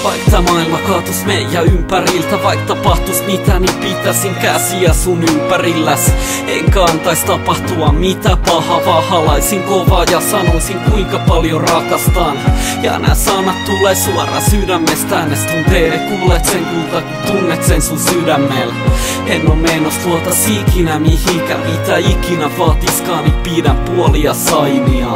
Vaikka maailma kaatus meidän ympäriltä, vaikka tapahtus mitä, niin pitäisin käsiä sun ympärilläs. Enkä antais tapahtua mitä paha, vaan halaisin kovaa ja sanoisin kuinka paljon rakastan. Ja nää sanat tulee suoraan sydämestä, äänes tuntee, kuulet sen kulta kun tunnet sen sun sydämellä. En oo menos tuota ikinä mihinkään, mitä ikinä vaatiskaan, niin pidän puolia sainia.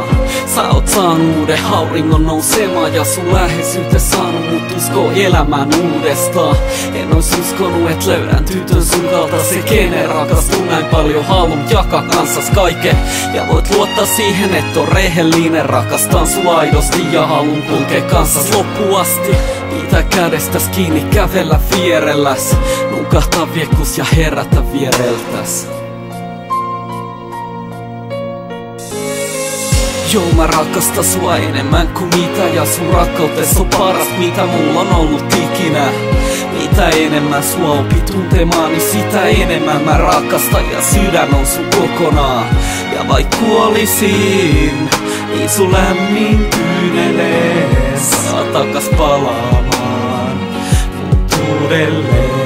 Sä oot saanut uuden auringon nousemaan ja sun läheisyyteen saanut mut uskoo elämään uudestaan. En ois uskonut et löydän tytön sun kalta se kenen rakastuu näin paljon, haluun jakaa kanssas kaiken. Ja voit luottaa siihen et on rehellinen, rakastan sua aidosti ja haluun kulkea kanssas loppuun asti. Pitää kädestäs kiinni, kävellä vierelläs, nukahtaa viekus ja herätä viereltäs. Joo, mä rakastan sua enemmän kuin mitä, ja sun rakkautes on paras mitä mulla on ollut ikinä. Mitä enemmän sua opi tuntemaan, niin sitä enemmän mä rakastan ja sydän on sun kokonaan. Ja vaik kuolisin, niin sun lämmin kyynelee saa takas palaamaan mut uudelleen.